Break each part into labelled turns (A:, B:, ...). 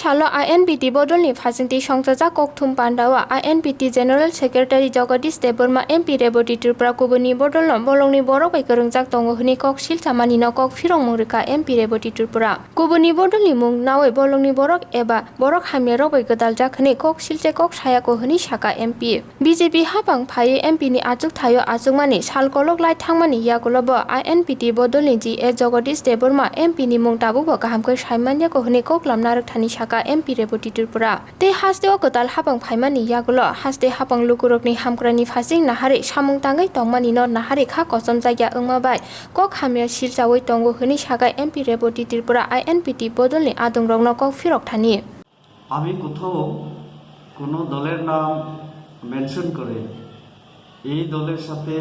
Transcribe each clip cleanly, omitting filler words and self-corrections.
A: সালো আইএনপিটি বদলনি ফাজিংটি সংজাজা ককথুম পান্ডাওয়া INPT general secretary Jagadish Debbarma MP Rebati Tripura কুবুনি বদলন বলংনি Borok bai kwrwngjak tongo hwnwi kok Silchamani no Kokphirokkha MP Rebati Tripura কুবুনি বদলনি মুং নাওয়ে বলংনি বরক এবা বরক হামিয়া bai godaljak hwnwi kok silche kok sayako hwnwi saka MP BJP হাবাং phaye MP ni achuk thayo achukmani salkolok lai thangmani yagulobo INPT বদলনি জি এ Jagadish Debbarma MP ni mung tabubo gahamkoi saimanyako hwnwi koklam narokthani saka MP Rebati Tripura te hasteo kotal habang phaimani yagulo haste habang lukurokni hamkrani phasing nahari samung tangai tongmani no nahari kha kosom jagya wngma bai kok hamya silchawi tongo hwnwi saka MP Rebati Tripura INPT বদলনি adungrokno Kokphirokkha
B: আমি কোথাও কোনো দলের নাম mention করে এই দলের সাথে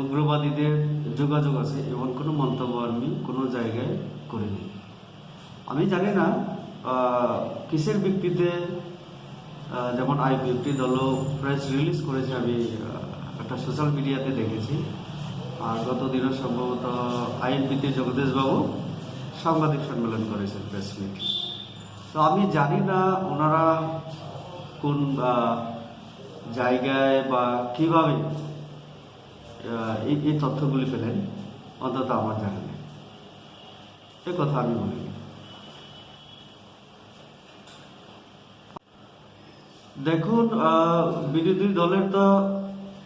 B: উগ্রবাদীদের যোগাযোগ আছে এমন কোনো মন্তব্য আমি কোনো জায়গায় করিনি। আমি জানি না কিসের ভিত্তিতে যেমন Ipft দলও প্রেস রিলিজ করেছে, আমি একটা সোশ্যাল মিডিয়াতে দেখেছি। আর গত দিনও সম্ভবত আইএনপিতে জগদীশবাবু সাংবাদিক সম্মেলন করেছেন, প্রেস মিট। তো আমি জানি না ওনারা কোন জায়গায় বা কিভাবে এই তথ্যগুলি পেলেন, অন্তত আমার জানি না, এ কথা আমি বলিনি। দেখুন, বিরোধী দলের তো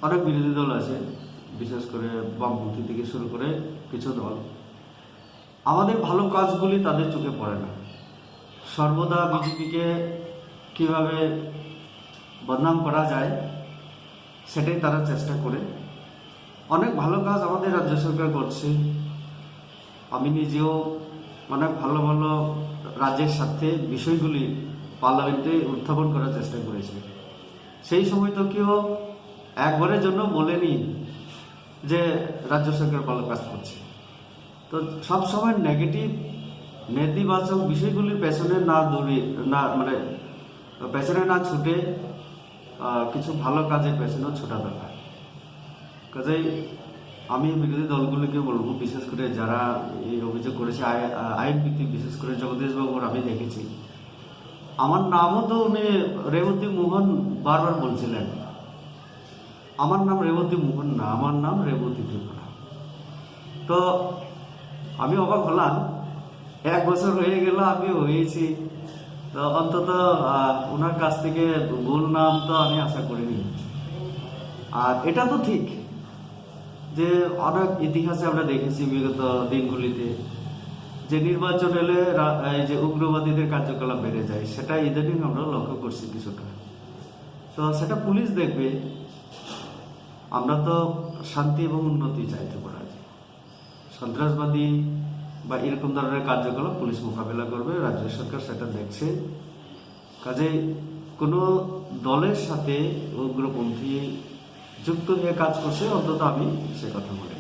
B: অনেক বিরোধী দল আছে, বিশেষ করে বামপন্থী থেকে শুরু করে কিছু দল। আমাদের ভালো কাজগুলি তাদের চোখে পড়ে না। সর্বদা বিজেপিকে কিভাবে বদনাম করা যায় সেটাই তারা চেষ্টা করে। অনেক ভালো কাজ আমাদের রাজ্য সরকার করছে। আমি নিজেও অনেক ভালো ভালো রাজ্যের সাথে বিষয়গুলি পার্লামেন্টে উত্থাপন করার চেষ্টা করেছে। সেই সময় তো কেউ একবারের জন্য বলেনি যে রাজ্য সরকার ভালো কাজ করছে। তো সবসময় নেতিবাচক বিষয়গুলির পেছনে পেছনে না ছুটে কিছু ভালো কাজের পেছনেও ছোটা দরকার। কাজেই আমি বিরোধী দলগুলিকে বলবো, বিশেষ করে যারা এই অভিযোগ করেছে আইএনপিতে, বিশেষ করে জগদীশবাবুর আমি দেখেছি। আমার নামও তো উনি রেবতী মোহন বারবার বলছিলেন। আমার নাম রেবতী মোহন না, আমার নাম রেবতী ত্রিপুরা। তো আমি অবাক হলাম, 1 বছর হয়ে গেল আমি হয়েছি, তো অন্তত ওনার কাছ থেকে ভুল নাম তো আমি আশা করিনি। আর এটা তো ঠিক যে অনেক ইতিহাসে আমরা দেখেছি বিগত দিনগুলিতে যে নির্বাচন এলে এই যে উগ্রবাদীদের কার্যকলাপ বেড়ে যায়, সেটা ইদানিং আমরা লক্ষ্য করছি কিছুটা। তো সেটা পুলিশ দেখবে। আমরা তো শান্তি এবং উন্নতি চাইতে পারি। সন্ত্রাসবাদী বা এরকম ধরনের কার্যকলাপ পুলিশ মোকাবেলা করবে, রাজ্য সরকার সেটা দেখছে। কাজে কোনো দলের সাথে উগ্রপন্থী যুক্ত হয়ে কাজ করছে, অন্তত আমি সে কথা বলি।